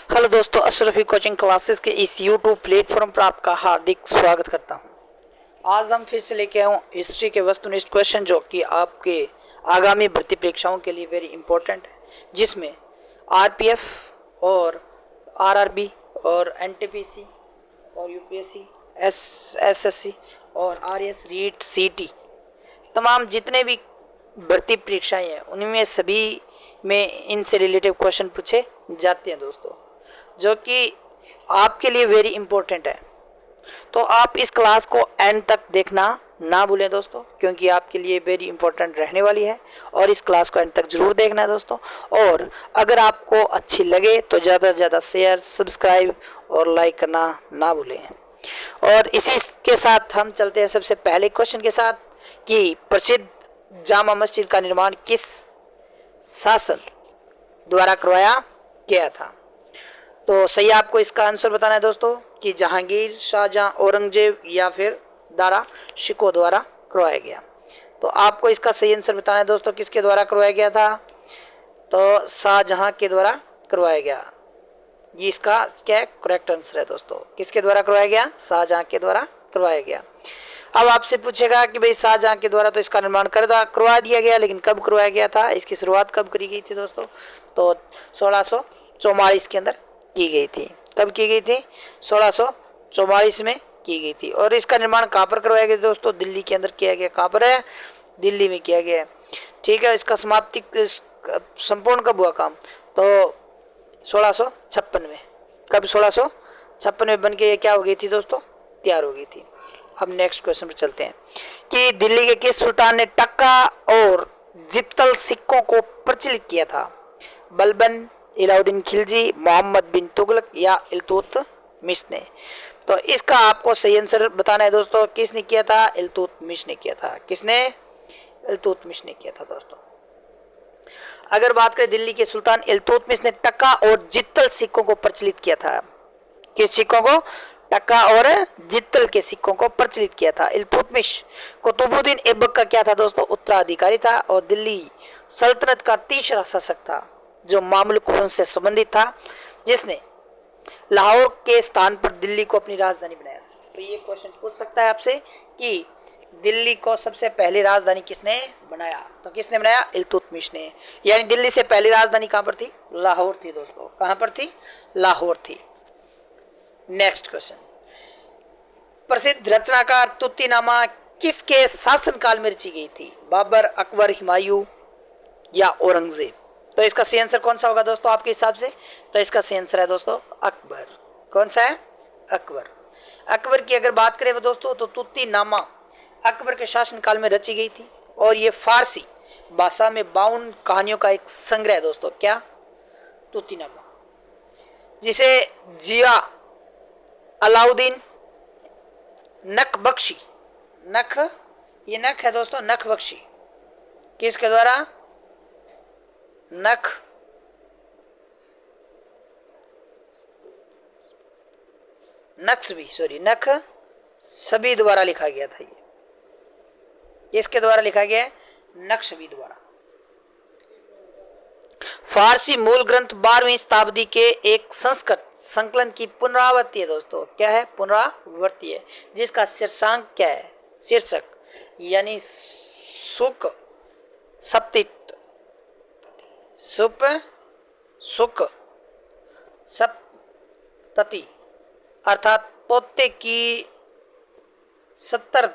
Hello दोस्तों, Ashrafi coaching classes के इस यूट्यूब प्लेटफॉर्म पर आपका हार्दिक स्वागत करता हूं। आज हम फिर से लेके आए हूं हिस्ट्री के वस्तुनिष्ठ क्वेश्चन जो कि आपके आगामी भर्ती परीक्षाओं के लिए वेरी इंपॉर्टेंट है, जिसमें आरपीएफ और आरआरबी और एनटीपीसी और यूपीएससी एसएससी और आरएस रीट सीटी तमाम जितने भी भर्ती परीक्षाएं हैं उनमें सभी में इनसे रिलेटेड क्वेश्चन पूछे जाते हैं दोस्तों, जो कि आपके लिए वेरी इंपॉर्टेंट है। तो आप इस क्लास को एंड तक देखना ना भूलें दोस्तों, क्योंकि आपके लिए वेरी इंपॉर्टेंट रहने वाली है और इस क्लास को एंड तक जरूर देखना है दोस्तों। और अगर आपको अच्छी लगे तो ज़्यादा से ज़्यादा शेयर, सब्सक्राइब और लाइक करना ना भूलें। और इसी के साथ हम चलते हैं सबसे पहले क्वेश्चन के साथ कि प्रसिद्ध जामा मस्जिद का निर्माण किस शासन द्वारा करवाया गया था। तो सही आपको इसका आंसर बताना है दोस्तों कि जहांगीर, शाहजहां, औरंगजेब या फिर दारा शिकोह द्वारा करवाया गया। तो आपको इसका सही आंसर बताना है दोस्तों, किसके द्वारा करवाया गया था। तो शाहजहां के द्वारा करवाया गया। ये इसका क्या करेक्ट आंसर है दोस्तों, किसके द्वारा करवाया गया, शाहजहां के द्वारा करवाया गया। अब आपसे पूछेगा कि भाई शाहजहां के द्वारा तो इसका निर्माण करवा दिया गया, लेकिन कब करवाया गया था, इसकी शुरुआत कब करी गई थी दोस्तों। तो 1644 के अंदर की गई थी। कब की गई थी, 1644 में की गई थी। और इसका निर्माण कहाँ पर करवाया गया दोस्तों, दिल्ली के अंदर किया गया। कहाँ पर है, दिल्ली में किया गया। ठीक है, इसका समाप्ति संपूर्ण कब हुआ काम, तो 1656 में। कब, 1656 में बन के ये क्या हो गई थी दोस्तों, तैयार हो गई थी। अब नेक्स्ट क्वेश्चन पर चलते हैं कि दिल्ली के किस सुल्तान ने टक्का और जित्तल सिक्कों को प्रचलित किया था। बलबन, अलाउद्दीन खिलजी, मोहम्मद बिन तुगलक या इल्तुतमिश ने। तो इसका आपको सही आंसर बताना है दोस्तों, किसने किया था, इल्तुतमिश ने किया था। किसने, इल्तुतमिश ने किया था दोस्तों। अगर बात करें दिल्ली के सुल्तान इल्तुतमिश ने टक्का और जित्तल सिक्कों को प्रचलित किया था। किस सिक्कों को, टक्का और जित्तल के सिक्कों को प्रचलित किया था। इल्तुतमिश कुतुबुद्दीन ऐबक का क्या था दोस्तों, उत्तराधिकारी था और दिल्ली सल्तनत का तीसरा शासक था जो मामलुक वंश से संबंधित था, जिसने लाहौर के स्थान पर दिल्ली को अपनी राजधानी बनाया। तो ये क्वेश्चन पूछ सकता है आपसे कि दिल्ली को सबसे पहली राजधानी किसने बनाया। तो किसने बनाया, इल्तुतमिश ने। यानी दिल्ली से पहली राजधानी कहां पर थी, लाहौर थी दोस्तों। कहां पर थी, लाहौर थी। नेक्स्ट क्वेश्चन, प्रसिद्ध रचनाकार तुत्तीनामा किसके शासनकाल में रची गई थी। बाबर, अकबर, हुमायूं या औरंगजेब। तो इसका सही आंसर कौन सा होगा दोस्तों आपके हिसाब से, तो इसका सही आंसर है दोस्तों अकबर। कौन सा है, अकबर। अकबर की अगर बात करें दोस्तों तो तुत्तीनामा अकबर के शासनकाल में रची गई थी और ये फारसी भाषा में 52 कहानियों का एक संग्रह है दोस्तों। क्या, तुत्तीनामा, जिसे जिया अलाउद्दीन नकबख्शी, नख, ये नख है दोस्तों, नखबख्शी, किसके द्वारा, नख नक्शबी, सॉरी नख सभी द्वारा लिखा गया था। ये किसके द्वारा लिखा गया है, नक्शबी द्वारा। फारसी मूल ग्रंथ 12वीं शताब्दी के एक संस्कृत संकलन की पुनरावृत्ति है दोस्तों। क्या है, पुनरावृत्ति है, जिसका शीर्षांक क्या है, शीर्षक यानी सुक सप्तित सुक सप्तति अर्थात तोते की 70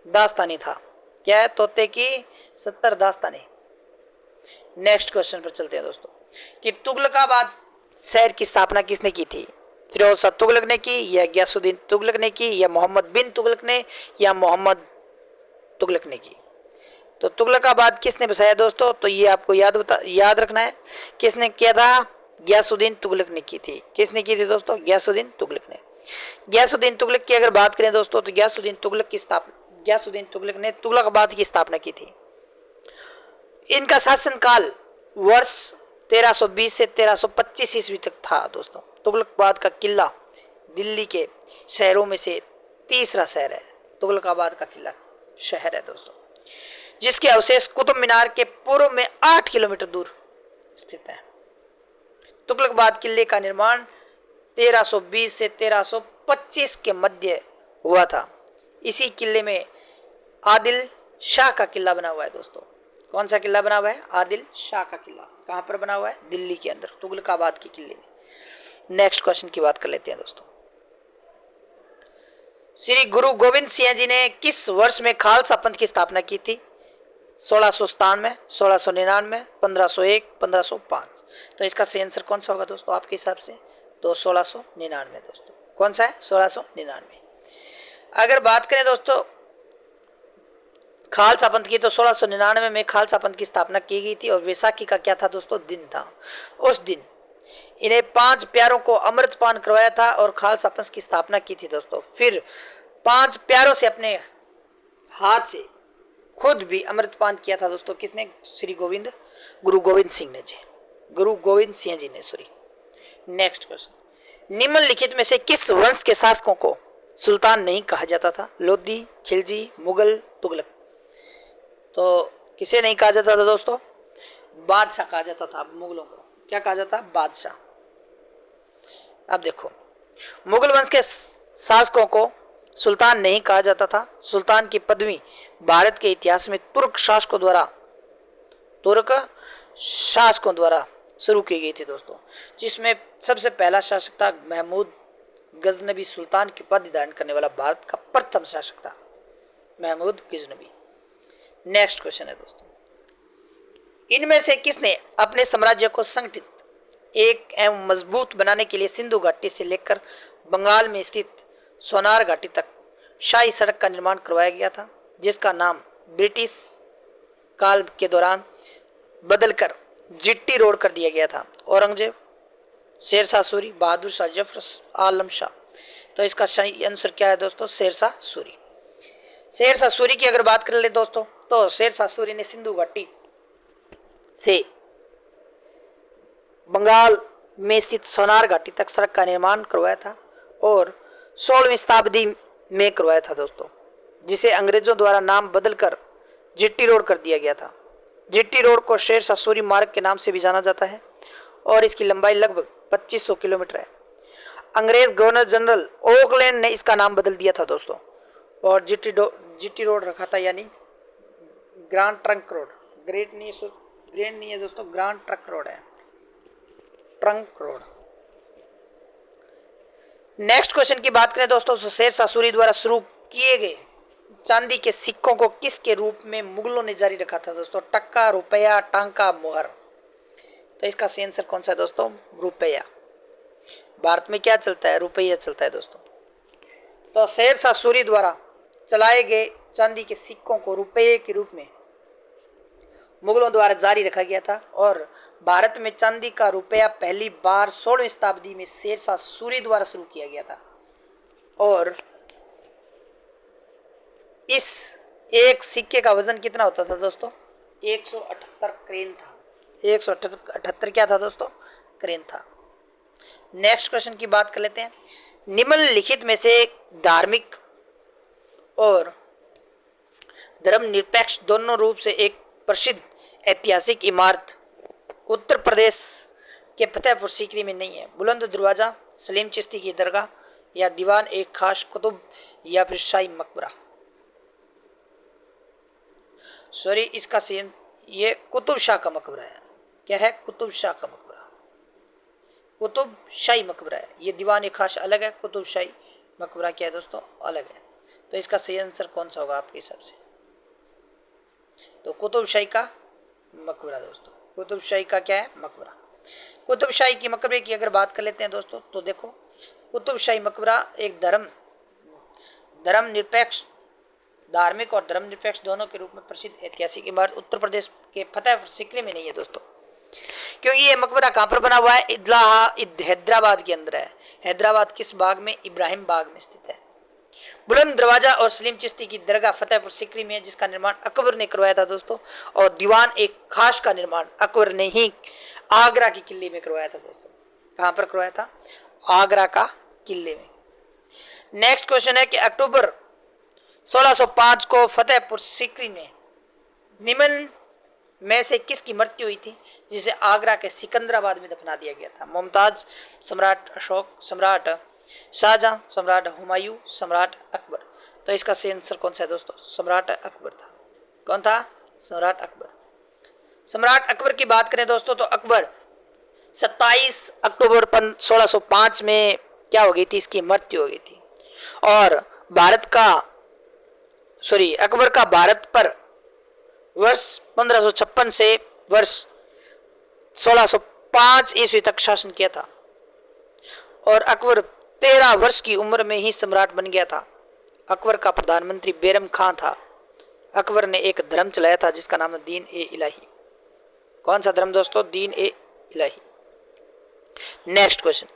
दास्तानी था। क्या है, तोते की 70 दास्तानी। नेक्स्ट क्वेश्चन पर चलते हैं दोस्तों कि तुगलकाबाद शहर की स्थापना किसने की थी। फिरोज शाह तुगलक ने की या गयासुद्दीन तुगलक ने की या मोहम्मद बिन तुगलक ने या मोहम्मद तुगलक ने की। तो तुगलकाबाद किसने बसाया दोस्तों, तो ये आपको याद रखना है, किसने किया था, गयासुद्दीन तुगलक ने की थी। किसने की थी दोस्तों, गयासुद्दीन तुगलक ने। गयासुद्दीन तुगलक की अगर बात करें दोस्तों तो गयासुद्दीन तुगलक ने तुगलकाबाद की स्थापना की थी। इनका शासनकाल वर्ष 1320 से 1325 ईस्वी तक था दोस्तों। तुगलकाबाद का किला दिल्ली के शहरों में से तीसरा शहर है। तुगलकाबाद का किला शहर है दोस्तों, जिसके अवशेष कुतुब मीनार के पूर्व में 8 किलोमीटर दूर स्थित है। तुगलकाबाद किले का निर्माण 1320 से 1325 के मध्य हुआ था। इसी किले में आदिल शाह का किला बना हुआ है दोस्तों। कौन सा किला बना हुआ है? आदिल शाह का किला। कहाँ पर बना हुआ है? दिल्ली के अंदर, तुगलकाबाद के किले में। नेक्स्ट क्वेश्चन की बात कर लेते हैं दोस्तों। श्री गुरु गोविंद सिंह जी ने किस वर्ष में खालसा पंथ की स्थापना की थी? 1697, 1699, 1501, 1505। तो इसका सही आंसर कौन सा होगा दोस्तों आपके हिसाब से? तो 1699 दोस्तों। कौन सा है? 1699। अगर बात करें दोस्तों खालसा पंथ की, तो 1699 में खालसा पंथ की स्थापना की गई थी। और वैसाखी का क्या था दोस्तों? दिन था। उस दिन इन्हें 5 प्यारों को अमृतपान करवाया था और खालसा पंथ की स्थापना की थी दोस्तों। फिर 5 प्यारों से अपने हाथ से खुद भी अमृतपान किया था दोस्तों। किसने? श्री गुरु गोविंद सिंह ने जी, गुरु गोविंद सिंह जी ने, सॉरी। नेक्स्ट क्वेश्चन, निम्नलिखित में से किस वंश के शासकों को सुल्तान नहीं कहा जाता था? लोधी, खिलजी, मुगल, तुगलक। तो किसे नहीं कहा जाता था दोस्तों? बादशाह कहा जाता था। मुगलों को क्या कहा जाता? बादशाह। अब देखो, मुगल वंश के शासकों को सुल्तान नहीं कहा जाता था। सुल्तान की पदवी भारत के इतिहास में तुर्क शासकों द्वारा शुरू की गई थी दोस्तों, जिसमें सबसे पहला शासक था महमूद गजनबी। सुल्तान की पद धारण करने वाला भारत का प्रथम शासक था महमूद गजनबी। नेक्स्ट क्वेश्चन है दोस्तों, इनमें से किसने अपने साम्राज्य को संगठित एक एवं मजबूत बनाने के लिए सिंधु घाटी से लेकर बंगाल में स्थित सोनार घाटी तक शाही सड़क का निर्माण करवाया गया था, जिसका नाम ब्रिटिश काल के दौरान बदलकर जीटी रोड कर दिया गया था? औरंगजेब, शेरशाह सूरी, बहादुर शाह, जफर आलम शाह। तो इसका सही आंसर क्या है दोस्तों? शेरशाह सूरी। शेरशाह सूरी की अगर बात कर ले दोस्तों, तो शेरशाह सूरी ने सिंधु घाटी से बंगाल में स्थित सोनार घाटी तक सड़क का निर्माण करवाया था और 16वीं शताब्दी में करवाया था दोस्तों, जिसे अंग्रेजों द्वारा नाम बदलकर जीटी रोड कर दिया गया था। जीटी रोड को शेरशाह सूरी मार्ग के नाम से भी जाना जाता है और इसकी लंबाई लगभग 2500 किलोमीटर है। अंग्रेज गवर्नर जनरल ओकलैंड ने इसका नाम बदल दिया था दोस्तों और जीटी रोड रखा था, यानी ग्रांड ट्रंक रोड। ग्रेट नहीं है दोस्तों, ग्रांड ट्रंक रोड है, ट्रंक रोड। नेक्स्ट क्वेश्चन की बात करें दोस्तों, तो शेरशाह सूरी द्वारा शुरू किए गए चांदी के सिक्कों को किसके रूप में मुगलों ने जारी रखा था दोस्तों? टक्का, रुपया, टांका, मोहर। तो इसका सही आंसर कौन सा है दोस्तों? रुपया। भारत में क्या चलता है? रुपया चलता है दोस्तों। तो शेरशाह सूरी द्वारा चलाए गए चांदी के सिक्कों को रुपये के रूप में मुगलों द्वारा जारी रखा गया था और भारत में चांदी का रुपया पहली बार 16वीं शताब्दी में शेरशाह सूरी द्वारा शुरू किया गया था और इस एक सिक्के का वजन कितना होता था दोस्तों? 178 क्रेन था। 178 क्या था दोस्तों? क्रेन था। नेक्स्ट क्वेश्चन की बात कर लेते हैं, निम्नलिखित में से धार्मिक और धर्मनिरपेक्ष दोनों रूप से एक प्रसिद्ध ऐतिहासिक इमारत उत्तर प्रदेश के फतेहपुर सीकरी में नहीं है? बुलंद दरवाजा, सलीम चिश्ती की दरगाह, या दीवान एक खास कुतुब, या फिर शाही मकबरा। सॉरी, इसका सीन ये कुतुब शाह का मकबरा है। क्या है? कुतुब शाह का मकबरा, कुतुब शाही मकबरा है। ये दीवान एक खास अलग है, कुतुब शाही मकबरा क्या है दोस्तों? अलग है। तो इसका सही आंसर कौन सा होगा आपके हिसाब से? तो कुतुब शाही का मकबरा दोस्तों। कुतुब शाही का क्या है? मकबरा। कुतुब शाही की मकबरे की अगर बात कर लेते हैं दोस्तों, तो देखो, कुतुब शाही मकबरा एक धर्मनिरपेक्ष, धार्मिक और धर्मनिरपेक्ष दोनों के रूप में प्रसिद्ध ऐतिहासिक इमारत उत्तर प्रदेश के फतेहपुर सीकरी में नहीं है दोस्तों, क्योंकि ये मकबरा कहाँ पर बना हुआ है? हैदराबाद के अंदर है। हैदराबाद किस बाग में? इब्राहिम बाग में स्थित है। बुलंद दरवाजा और सलीम चिश्ती की दरगाह फतेहपुर सीकरी में है, जिसका निर्माण अकबर ने करवाया था दोस्तों, और दीवान एक खास का निर्माण अकबर ने ही आगरा के किले में करवाया था दोस्तों। कहाँ पर करवाया था? आगरा का किले में। नेक्स्ट क्वेश्चन है कि अक्टूबर 1605 को फतेहपुर सीकरी में निम्न में से किसकी मृत्यु हुई थी, जिसे आगरा के सिकंदराबाद में दफना दिया गया था? मुमताज, सम्राट अशोक, सम्राट शाहजहां, सम्राट हुमायूं, सम्राट अकबर। तो इसका सही आंसर कौन सा है दोस्तों? सम्राट अकबर था। कौन था? सम्राट अकबर। सम्राट अकबर की बात करें दोस्तों तो अकबर 27 अक्टूबर 1605 में क्या हो गई थी? इसकी मृत्यु हो गई थी। और अकबर का भारत पर वर्ष 1556 से वर्ष 1605 ईस्वी तक शासन किया था और अकबर 13 वर्ष की उम्र में ही सम्राट बन गया था। अकबर का प्रधानमंत्री बैरम खान था। अकबर ने एक धर्म चलाया था जिसका नाम है दीन ए इलाही। कौन सा धर्म दोस्तों? दीन ए इलाही। नेक्स्ट क्वेश्चन,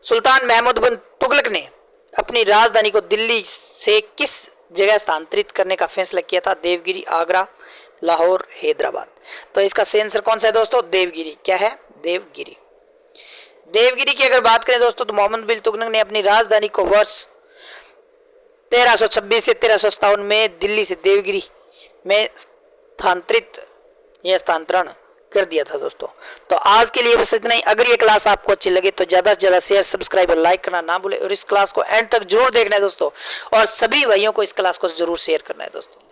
सुल्तान महमूद बिन तुगलक ने अपनी राजधानी को दिल्ली से किस जगह स्थानांतरित करने का फैसला किया था? देवगिरी, आगरा, लाहौर, हैदराबाद। तो इसका सही आंसर कौन सा है दोस्तों? देवगिरी। क्या है? देवगिरी। देवगिरी की अगर बात करें दोस्तों तो मोहम्मद बिन तुगलक ने अपनी राजधानी को वर्ष 1326 से 1357 में दिल्ली से देवगिरी में स्थानांतरण कर दिया था दोस्तों। तो आज के लिए बस इतना ही। अगर ये क्लास आपको अच्छी लगे तो ज़्यादा से ज़्यादा शेयर, सब्सक्राइब और लाइक करना ना भूले और इस क्लास को एंड तक जरूर देखना है दोस्तों और सभी भाइयों को इस क्लास को जरूर शेयर करना है दोस्तों।